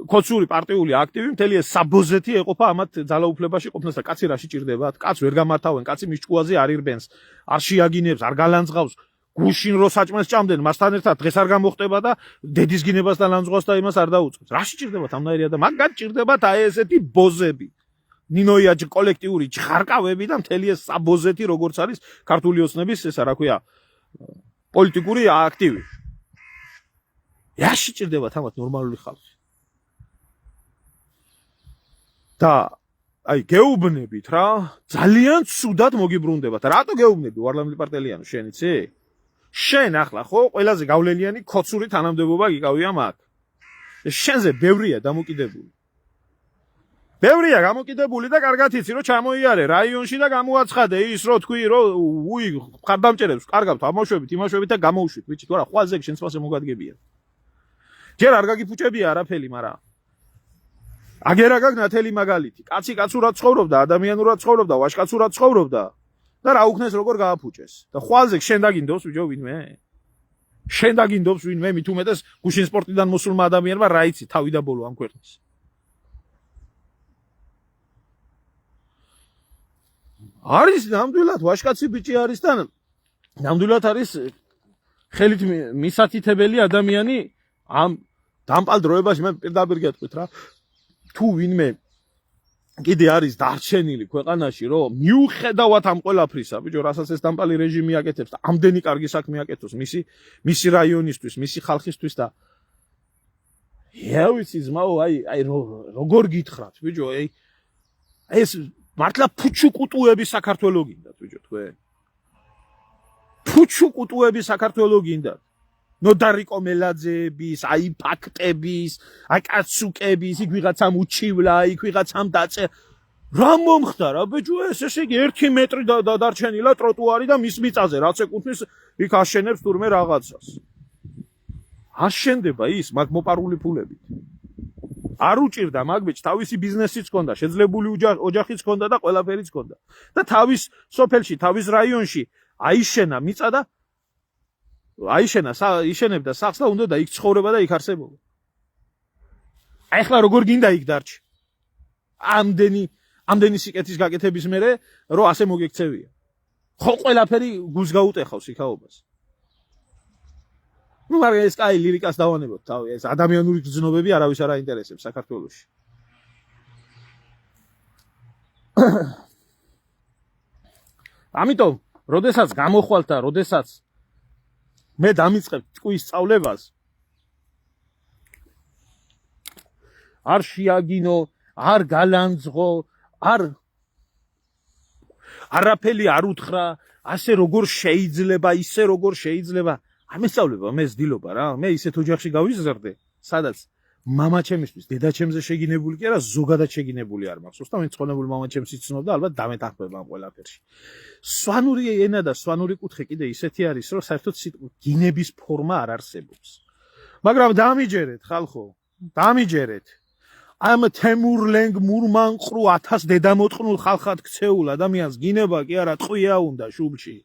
ქოცური პარტიული აქტივი მთელი ეს საბოზეთი ეყოფა ამათ ძალაუფლებაში ყოფნას და კაცი რაში ჭირდებათ? კაცს ვერ გამართავენ, კაცი მის ჭკუაზე არ ირბენს, არ შეაგინებს, არ გალანძღავს, გუშინ რო საჭმელს ჭამდნენ, მასთან ერთად დღეს არ გამოხდება და დედის გინებასთან ლანძღავს და იმას არ დაუწყებს. რაში ჭირდებათ ამნაირი და მაგათ ჭირდებათ აი ესეთი ბოზები. ნინოიაჯ კოლექტიური ჭხარკავები და მთელი ეს საბოზეთი როგორც არის ქართული ოცნების ესა რა ქვია პოლიტიკური აქტივი. რაში ჭირდებათ ამათ ნორმალური ხალხი? და აი გეუბნებით რა, ძალიან ცუდად მოგიბრუნდებათ. რატო გეუბნები ვარლამლი პარტელიანო, შენ იცი? შენ ახლა ხო ყველაზე გავლენიანი ქოცური თანამდებობა გიკავია მაგ. შენზე ბევრია დამოკიდებული. ბევრია გამოკიდებული და კარგად იცი რომ ჩამოიარე რაიონში და გამოაცხადე ის რო თქვი რომ უი ხარდამჭერებს კარგავთ ამოშვებით იმაშვებით და გამოუშვით ვიცი თუ არა ხვალზე შენს ფასე მოგადგებია. ჯერ არ გაგიფუჭებია არაფერი, მაგრამ აგერა გაგ ნათელი მაგალითი. კაცი კაცურად ცხოვრობდა, ადამიანურად ცხოვრობდა, ვაჟკაცურად ცხოვრობდა და რა უქნეს როგორ გააფუჭეს. და ხვალზე შენ დაგინდობს ბიჭო ვინმე? შენ დაგინდობს ვინმე მით უმეტეს გუშინ სპორტიდან მოსულმა ადამიანმა რა იცი თავი და ბოლო ამ ქვეყნის. არის ნამდვილად ვაჟკაცი ბიჭი არის და ნამდვილად არის ხელით მისათითებელი ადამიანი ამ დამპალ დროებაში მე პირდაპირ გეტყვით რა. თუ ვინმე კიდე არის დარჩენილი ქვეყანაში, რომ მიუხედავად ამ ყველაფრისა, ბიჭო, რასაც ეს დამპალი რეჟიმი აკეთებს და ამდენი კარგი საქმე აკეთოს მისი რაიონისთვის, მისი ხალხისთვის და ვიცი ძმაო, აი როგორ გითხრათ, ბიჭო, ეს მართლა ფუჩუკუტუები საქართველოს გინდათ, ბიჭო, თქვენ. ფუჩუკუტუები საქართველოს გინდათ. ნოდარიკო მელაძეების, აი ფაქტების, აი კაცუკების, იქ ვიღაცამ უჩივლა, იქ ვიღაცამ დაწე. რა მომხდარა, ბიჭო, ესე იგი 1 მეტრი დარჩენილა ტროტუარი და მის მიწაზე, რაც ეკუთვნის იქ აშენებს თურმე რაღაცას. არ შენდება ის მაგ მოპარული ფულებით. არ უჭირდა მაგბეჭ თავისი ბიზნესიც ჰქონდა, შეძლებული ოჯახიც ჰქონდა და ყველაფერიც ჰქონდა. და თავის სოფელში, თავის რაიონში აიშენა მიწა და იშენებდა სახლს და უნდა და იქ ცხოვრება და იქ არსებობა. აი ახლა როგორ გინდა იქ დარჩი? ამდენი სიკეთის გაკეთების მერე რომ ასე მოგექცევია. ხო ყველაფერი გულს გაუტეხავს იქაობას. ნუ მაგრამ ეს კაი ლირიკას დავანებოთ თავი, ეს ადამიანური გრძნობები არავის არ აინტერესებს საქართველოში. ამიტომ, როდესაც გამოხვალთ და როდესაც მე დამიწყებ ტყვის სწავლებას, არ შეაგინო, არ გალანძღო, არაფერი არ უთხრა, ასე როგორ შეიძლება, ისე როგორ შეიძლება. ამესწავლება მე ზდილობა რა, მე ისეთ ოჯახში გავიზარდე, სადაც მამაჩემისთვის, დედაჩემზე შეგინებული კი არა, ზოგადად შეგინებული არ მახსოვს და მე ცხონებული მამაჩემს იცნობდა, ალბათ დამეთანხმება ამ ყველაფერში. სვანური ენა და სვანური კუთხე კიდე ისეთი არის, რომ საერთოდ გინების ფორმა არ არსებობს. მაგრამ დამიჯერეთ ხალხო, დამიჯერეთ. ამ თემურლენგ მურმანყრუ 1000 დედამოწყნულ ხალხად ქცეულ ადამიანს გინება კი არა ტყვია უნდა შუბლში.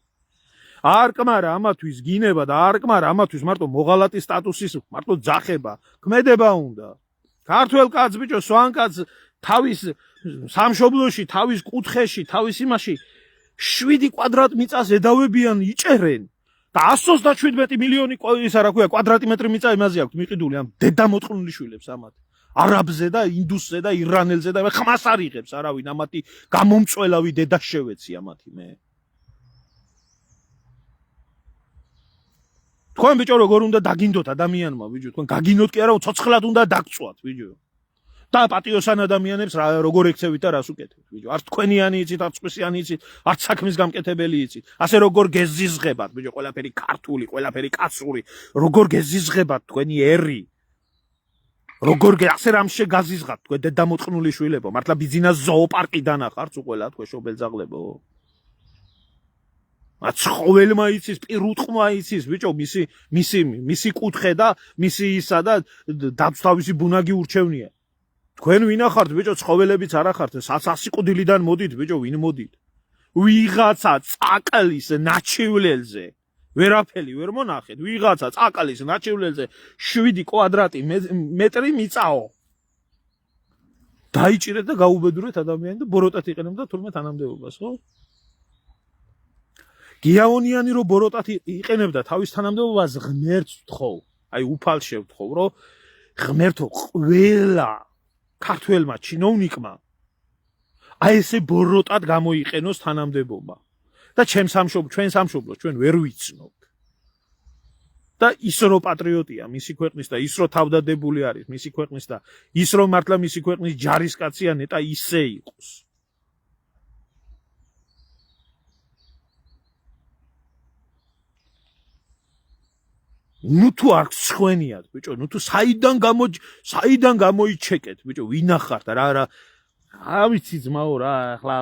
არ კმარა ამათვის გინება და არ კმარა ამათვის მარტო მოღალატის სტატუსის მარტო ძახება, ქმედება უნდა. ქართველ კაცს ბიჭო, სვან კაცს თავის სამშობლოში, თავის კუთხეში, თავის იმაში 7 კვადრატ მიწას ედავებიან, იჭერენ და 127 მილიონი ის რა ქვია კვადრატიმეტრი მიწა იმაზე აქვს მიყიდული ამ დედამოწყნული შვილებს ამათ. არაბზე და ინდუსზე და ირანელზე და ხმას არ იღებს არავინ ამათი გამომწველავი დედა შევეცი ამათი მე. თქვენ ბიჭო როგორ უნდა დაგინდოთ ადამიანმა ბიჭო, თქვენ გაგინოთ კი არა, ცოცხლად უნდა დაგწვათ ბიჭო. და პატიოსან ადამიანებს როგორ ექცევით და რას უკეთებთ ბიჭო. არც თქვენიანი იცით, არც წვისიანი იცით, არც საქმის გამკეთებელი იცით. ასე როგორ გეზიზღებათ ბიჭო, ყველაფერი ქართული, ყველაფერი კაცური, როგორ გეზიზღებათ თქვენი ერი. როგორ ასე რამშე გაზიზღათ თქვენ დედამოწყნული შვილებო, მართლა ბიზნეს ზოოპარკიდან ახართ უყველა თქვენ შობელძაღლებო. ცხოველმა იცის, პირუტყმა იცის, ბიჭო, მისი კუთხე და მისი ისა და თავისი ბუნაგი ურჩევნია. თქვენ ვინ ახართ, ბიჭო, ცხოველებიც არ ახართ, სასიკვდილიდან მოდით, ბიჭო, ვინ მოდით? ვიღაცა წაკლის ნაჩივლელზე ვერაფერი ვერ მონახეთ, ვიღაცა წაკლის ნაჩივლელზე 7 კვადრატი მეტრი მიწაო. დაიჭირეთ და გაუბედურეთ ადამიანი და ბოროტად იყენებდა თურმე თანამდებობას, ხო? გიაონიანი რო ბოროტად იყენებდა თავის თანამდებობას, ღმერთს ვთხოვ, აი უფალშე ვთხოვ, რომ ღმერთო ყველა ქართველმა ჩინოვნიკმა აი ესე ბოროტად გამოიყენოს თანამდებობა. და ჩვენ სამშობლოს ჩვენ ვერ ვიცნობთ. და ის რო პატრიოტია მისი ქვეყნის და ის რო თავდადებული არის მისი ქვეყნის და ის რო მართლა მისი ქვეყნის ჯარისკაცია ნეტა ისე იყოს. ნუ თუ არ ხვენიათ ბიჭო, ნუ თუ საიდან გამოიჩეკეთ ბიჭო, ვინ ახართ რა ვიცი ძმაო რა, ახლა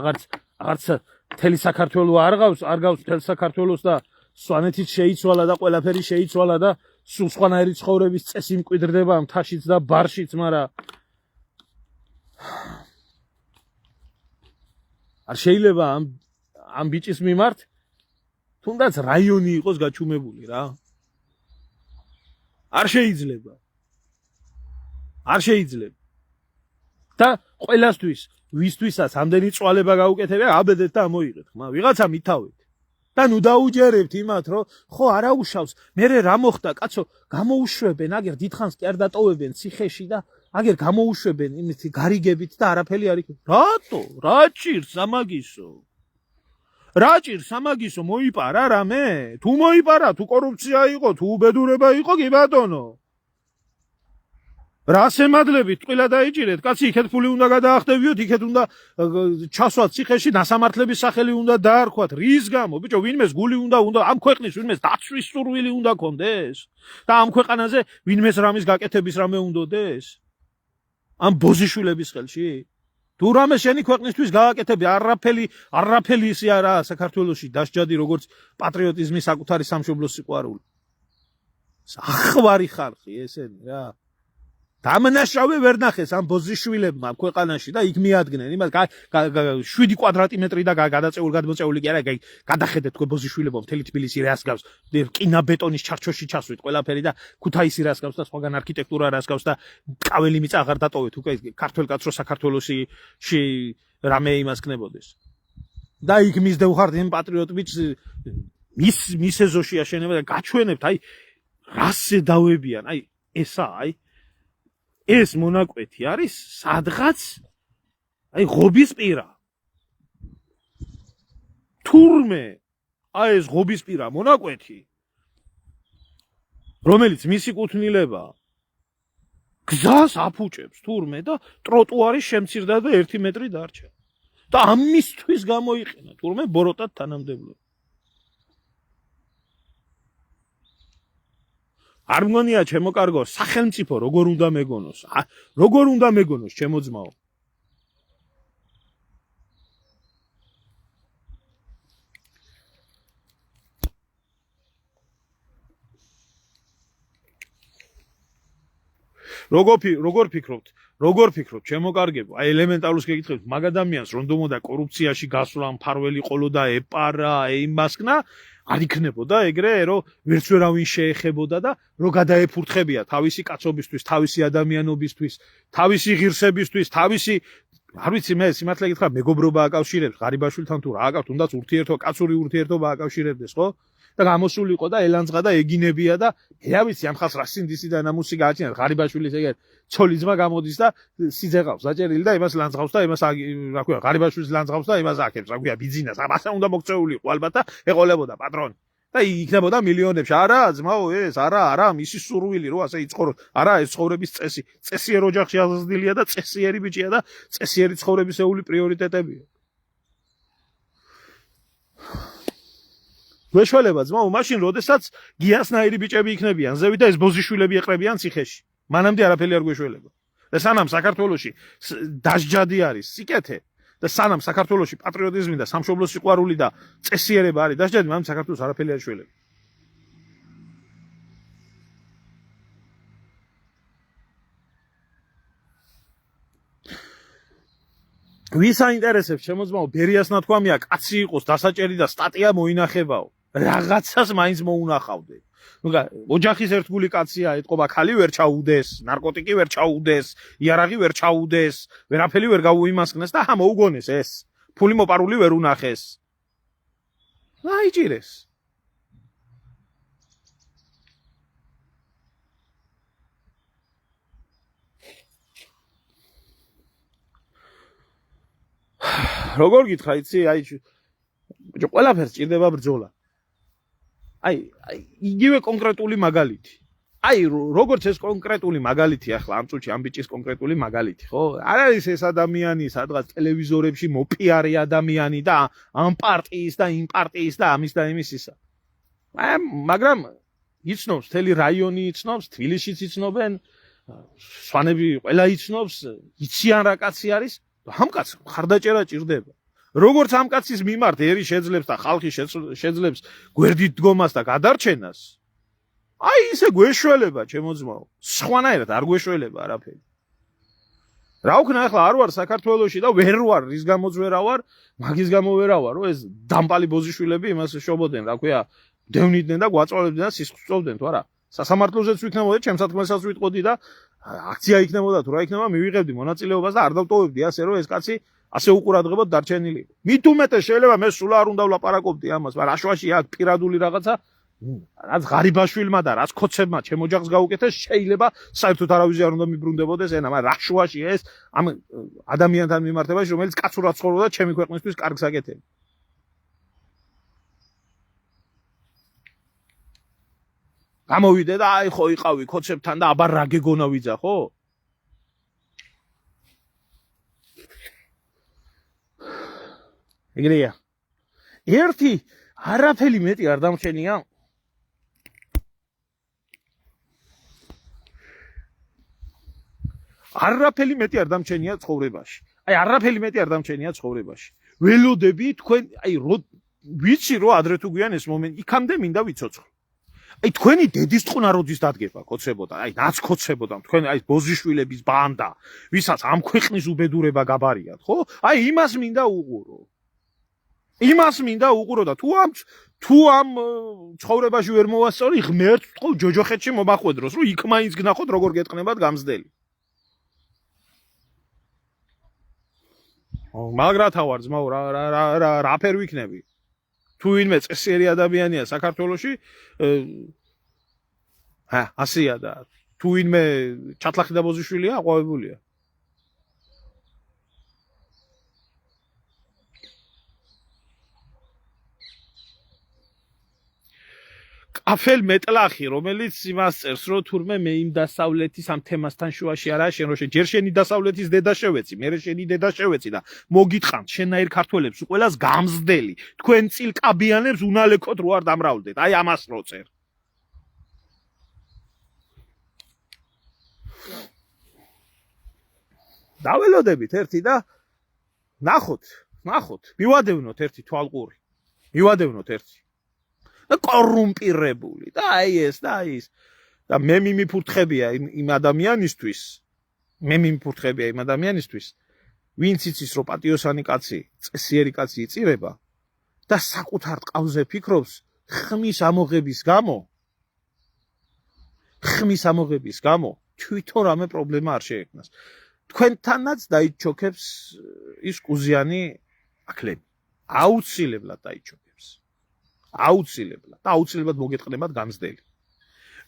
აღარც მთელი საქართველო არ გავს მთელ საქართველოს და სვანეთიც შეიცვალა და ყველაფერი შეიცვალა და სულ სხვანაირი ცხოვრების წესი მკვიდრდება მთაშიც და ბარშიც, მაგრამ არ შეიძლება ამ ბიჭის მიმართ თუნდაც რაიონი იყოს გაჩუმებული რა. არ შეიძლება. და ყველასთვის ვისთვისაც ამდენი წვალება გაუკეთებია, აბედეთ და ამოიღეთ, ხმა, ვიღაცა მითავეთ. და ნუ დაუჯერებთ იმათ, რომ ხო არა უშავს, მერე რა მოხდა, კაცო, გამოუშვებენ, აგერ დიდხანს კი არ დატოვებენ ციხეში და აგერ გამოუშვებენ იმითი გარიგებით და არაფერი არ იქნება. რატო? რა ჭირს ამაგისო? რა ჭირს ამაგისო მოიპარა რამე? თუ მოიპარა, თუ კორუფცია იყო, თუ უბედურება იყო, კი ბატონო. რა შემადლებით ტყილა დაიჭირეთ, კაცი, იქეთ ფული უნდა გადაახტევიოთ, იქეთ უნდა ჩასვათ ციხეში, დასამართლების სახელი უნდა დაარქვათ, რის გამო, ბიჭო, ვინმეს გული უნდა, ამ ქვეყნის ვინმეს დაცვის სურვილი უნდა კონდეს და ამ ქვეყანაზე ვინმეს რამის გაკეთების რამე უნდოდეს? ამ ბოზიშვილების ხელში? თუ რამე შენი ქვეყნისთვის გააკეთები, არაფერი ისი არაა საქართველოში დასჯადი როგორც პატრიოტიზმის საკუთარი სამშობლოს სიყვარული. ახვარი ხალხი ესენი რა. დამნაშავე ვერ ნახეს ამ ბოზიშვილებმა ქვეყანაში და იქ მიადგნენ იმას 7 კვადრატიმეტრი და გადაწეული გადმოწეული კი არა გადახედეთ თქვენ ბოზიშვილებო მთელი თბილისი რას გავს კინაბეტონის ჩარჩოში ჩასვით ყველაფერი და ქუთაისი რას გავს და სხვაგან არქიტექტურა რას გავს და კაველი მიწა აღარ დატოვეთ უკვე ქართველ კაცს რო საქართველოსი რამე იმას ქნებოდეს და იქ მისდევხართ იმ პატრიოტებიც მის ეზოში აშენება და გაჩვენებთ აი რას დავებიან აი ესა აი ეს მონაკვეთი არის სადღაც აი ღობისპირა თურმე აი ეს ღობისპირა მონაკვეთი რომელიც მისი კუთვნილება გზას აფუჭებს თურმე და ტროტუარი შემცირდა და 1 მეტრი დარჩა და ამისთვის გამოიყენა თურმე ბოროტად თანამდებობა არ მგონია ჩემო კარგო სახელმწიფო როგორ უნდა მეგონოს ჩემო ძმაო როგორ ფიქრობთ ჩემო კარგებო აი ელემენტარულს გეკითხებთ მაგ ადამიანს რონდომოდა კორუფციაში გასვლა მფარველი ყოლოდა ეპარა იმასკნა არ იქნებოდა ეგრე რომ ვერც ვერავინ შეეხებოდა და რომ გადაეფურთხებია თავისი კაცობისთვის თავისი ადამიანობისთვის თავისი ღირსებისთვის თავისი არ ვიცი მე სიმართლე გითხრა მეგობრობა აკავშირებს ღარიბაშვილთან თუ რა აკავთ თუნდაც კაცური ურთიერთობა აკავშირებდეს ხო და გამოსულიყო და ელანძღა და ეგინებია და რა ვიცი ამ ხალხს რა სინდისი და ნამუსი გააჩნიათ ღარიბაშვილის ეგერ ცოლიძმა გამოდის და სიძეყავს საჭერილი და იმას ლანძღავს და იმას რა ქვია ღარიბაშვილის ლანძღავს და იმას აკეთებს რა ქვია ბიძინას ამასე უნდა მოქცეულიყო ალბათ და ეყოლებოდა პატრონი და იქნებოდა მილიონებში არა ძმაო ეს არა მისი სურვილი რო ასე იცხოვროს არა ეს ცხოვრების წესიერ ოჯახში აღზრდილია და წესიერი ბიჭია და წესიერი ცხოვრებისეული პრიორიტეტებია გვეშველება ძმაო მაშინ როდესაც გიასნაირი ბიჭები იქნებიან ზევით და ეს ბოზიშვილები ეყრებიან ციხეში მანამდე არაფერი არ გვეშველება და სანამ საქართველოში დასჯადი არის სიკეთე და სანამ საქართველოში პატრიოტიზმი და სამშობლოს სიყვარული და წესიერება არის დასჯადი მანამდე საქართველოს არაფერი არ ეშველება ვის აინტერესებს ჩემო ძმაო ბერიას ნათქვამია კაცი იყოს დასაჭერი და სტატია მოინახებაო რაღაცას მაინც მოუნახავდე ოჯახის ერთგული კაცია ეთყობა ხალი ვერ ჩაუდეს ნარკოტიკი ვერ ჩაუდეს იარაღი ვერ ჩაუდეს ვერაფერი ვერ გაუიმასკნეს და მოუგონეს ეს ფული მოპარული ვერ უნახეს აიჭირეს როგორ გითხრა იცი აი ყველაფერს ჭირდება ბრძოლა აი იგივე კონკრეტული მაგალითი აი როგორც ეს კონკრეტული მაგალითი ახლა ამ წუთში ამ ბიჭის კონკრეტული მაგალითი ხო არ არის ეს ადამიანი სადღაც ტელევიზორებში მოპიარი ადამიანი და ამ პარტიის და იმ პარტიის და ამის და იმისისა მაგრამ იცნობს მთელი რაიონი იცნობს თბილისშიც იცნობენ სვანები ყველა იცნობს იციან რა კაცი არის ამ კაცს ხარდაჭერა ჭირდება როგორც ამ კაცის მიმართ ერი შეძლებს და ხალხი შეძლებს გვერდით დგომას და გადარჩენას აი ისე გვეშველება ჩემო ძმაო სხვანაირად არ გვეშველება არაფერი რა ვქნა ახლა არ ვარ საქართველოში და ვერ ვარ რის გამოც ვერ ვარ მაგის გამო ვერ ვარ რომ ეს დამპალი ბოზიშვილები იმას შობოდნენ რა ქვია დევნიდნენ და გვაწვავებდნენ და სისხლს წოვდნენ თუ არა სასამართლოზეც ვიქნებოდი ჩემს სათქმელსაც ვიტყოდი და აქცია იქნებოდა თუ რა იქნება მივიღებდი მონაწილეობას და არ დავტოვებდი ასე რომ ეს კაცი ასე უყურადღებოდ დარჩენილი მით უმეტეს შეიძლება მე სულ არ უნდა ვლაპარაკობდი ამას მაგრამ აშვაში აქ პირადული რაღაცა რაც ღარიბაშვილმა და რაც ქოცებმა ჩემ ოჯახს გაუკეთეს შეიძლება საერთოდ არავის არ უნდა მიბრუნდებოდეს ენა მაგრამ რაშვაში ეს ამ ადამიანთან მიმართებაში რომელიც კაცურად ცხოვრობდა ჩემი ქვეყნისთვის კარგს აკეთებს გამოვიდე და აი ხო იყავი ქოცებთან და აბა რა გეგონა ვიძა ხო ეგრეა ერთი არაფერი მეტი არ დამჩენია არაფერი მეტი არ დამჩენია ცხოვრებაში აი არაფერი მეტი არ დამჩენია ცხოვრებაში ველოდები თქვენ აი ვიცი რომ ადრე თუ გვიან ეს მომენტი იქამდე მინდა ვიცოცხლო აი თქვენი დედის წყნა როდის დადგება კოცებოდა აი ნაცკოცებოდა თქვენ აი ბოზიშვილების ბანდა ვისაც ამ ქვეყნის უბედურება გაბარიათ ხო აი იმას მინდა უყურო და თუ ამ ცხოვრებაში ვერ მოვასწორი ღმერთს ვთქო ჯოჯოხეთში მომახვედროს რომ იქ მაინც გნახოთ როგორ გეტყნებათ გამზდელი მაგრათა ვარ ძმაო რა ფერ ვიქნები თუ ვინმე წესიერი ადამიანია საქართველოში ასია და თუ ვინმე ჩათლახი და ბოზიშვილია აყვავებულია კაფელ მეტლახი რომელიც იმას წერს რომ თურმე მე იმ დასავლეთის ამ თემასთან შუაში არაა შენ რო ჯერ შენი დასავლეთის დედა შევეცი მე შენი დედა შევეცი და მოგიტყანთ შენაირ ქართველებს უყველას გამზდელი თქვენ წილკაბიანებს უნალეკოთ რო არ დამრავლდეთ აი ამას რო წერ დაველოდებით ერთი და ნახოთ მივადევნოთ ერთი თვალყური მივადევნოთ ერთი და კორუმპირებული და აი ეს და მე მიმიფურთხებია იმ ადამიანისთვის ვინც იცის რომ პატიოსანი კაცი წესიერი კაცი იწირება და საკუთარ ტყავზე ფიქრობს ხმის ამოღების გამო თვითონ რამე პრობლემა არ შეექმნას თქვენთანაც დაიჩოქებს ის კუზიანი აკლები აუცილებლად დაიჩოქებს აუცილებლად მოგეტყნებათ გამზდელი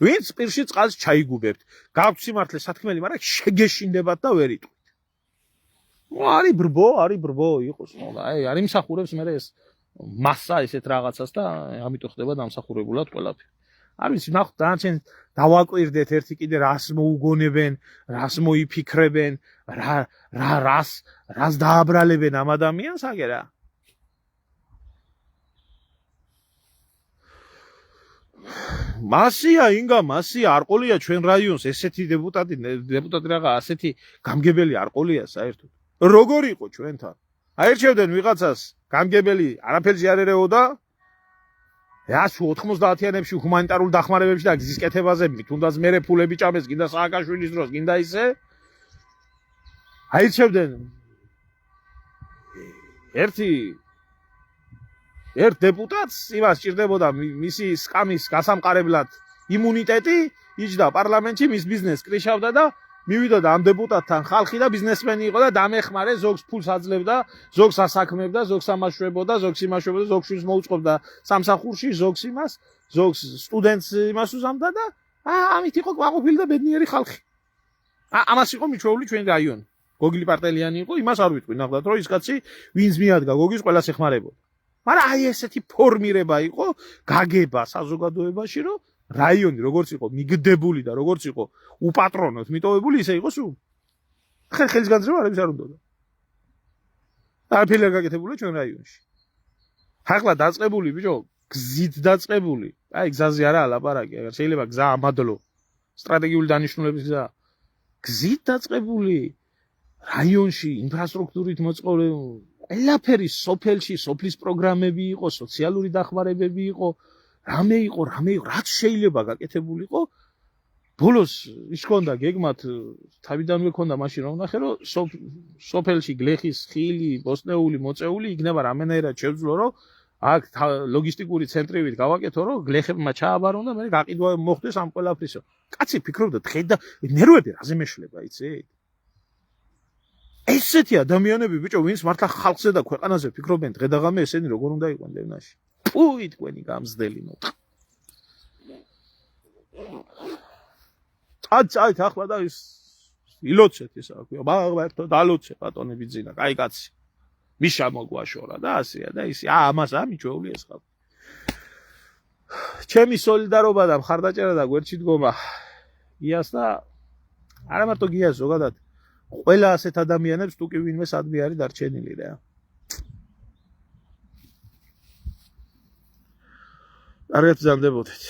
ვინც პირში წყალს ჩაიგუბებთ გაქვთ სიმართლე სათქმელი მაგრამ შეგეშინდებათ და ვერ იტყვით არის ბრბო იყოს აი არ იმსახურებს მე ეს მასა ესეთ რაღაცას და ამიტომ ხდება დამსახურებულად ყველაფერი არ ვიცი ნახოთ დანარჩენ დავაკვირდეთ ერთი კიდე რას მოუგონებენ რას მოიფიქრებენ რას დააბრალებენ ამ ადამიანს აგერა მასია არ ყოლია ჩვენ რაიონს ესეთი დეპუტატი რაღა ასეთი გამგებელი არ ყოლია საერთოდ როგორ იყო ჩვენთან აერჩევდნენ ვიღაცას გამგებელი არაფერზე არ ერეოდა რას 90-იანებში ჰუმანიტარულ დახმარებებში და გზის კეთებაზე თუნდაც მერე ფულები ჭამეს გინდა სააკაშვილის დროს გინდა ისე აირჩევდნენ ერთ დეპუტატს იმას ჭირდებოდა მისი სკამის გასამყარებლად იმუნიტეტი იჯდა პარლამენტში მის ბიზნესს კრიშავდა და მივიდოდა ამ დეპუტატთან ხალხი და ბიზნესმენი იყო და დამეხმარე ზოგს ფულს აძლევდა ზოგს ასაქმებდა ზოგს ამაშვებოდა ზოგს იმაშვებოდა ზოგს შვილს მოუწყობდა სამსახურში ზოგს სტუდენტს იმას უზამდა და ამით იყო ყვაყოფილი და ბედნიერი ხალხი ამას იყო მიჩვეული ჩვენ რაიონი გოგილი პარტელიანი იყო იმას არ ვიტყვი ნახდათ რომ ის კაცი ვინც მიადგა გოგის ყველას ეხმარებოდა მაგრამ აი ესეთი ფორმირება იყო გაგება საზოგადოებაში რომ რაიონი როგორც იყო მიგდებული და როგორც იყო უპატრონოდ მიტოვებული ისე იყო სულ ხელის განძრევა არაფერს არ უნდოდა არაფერი არ გაკეთებულა ჩვენ რაიონში ახლა დაწყებული ბიჭო გზით დაწყებული აი გზაზე არაა ლაპარაკი აღარ შეიძლება გზა ამადლო სტრატეგიული დანიშნულების გზა გზით დაწყებული რაიონში ინფრასტრუქტურით მოწყობილი ყველაფერი სოფელში სოფლის პროგრამები იყო სოციალური დახმარებები იყო რამე იყო რაც შეიძლება გაკეთებულიყო ბოლოს ის ქონდა გეგმათ თავიდანვე ქონდა მაშინ რომ ნახე რომ სოფელში გლეხის ხილი ბოსტნეული მოწეული იქნება რამენაირად შევძლო რომ აქ ლოგისტიკური ცენტრივით გავაკეთო რომ გლეხებმა ჩააბარონ და მე გაყიდვა მოხდეს ამ ყველაფრისო კაცი ფიქრობდა დღე და ნერვები რაზე მეშლება იცი ესეთი ადამიანები ბიჭო ვინც მართლა ხალხზე და ქვეყანაზე ფიქრობენ დღე და ღამე ესენი როგორ უნდა იყვნენ დევნაში პუი თქვენი გამზდელი მოთ აი ახლა და ის ილოცეთ ისა ქვია მაგერთო დალოცე ბატონები ძინა კაი კაცი მიშა მოგვაშორა და ასეა და ისე ამას ამიჩვეული ეს ხალხი ჩემი სოლიდარობა და მხარდაჭერა და გვერდში დგომა გიას და არა მარტო გიას ზოგადად ყველა ასეთ ადამიანებს თუ კი ვინმე სადმე არის დარჩენილი რა კარგად გზარდებოდეთ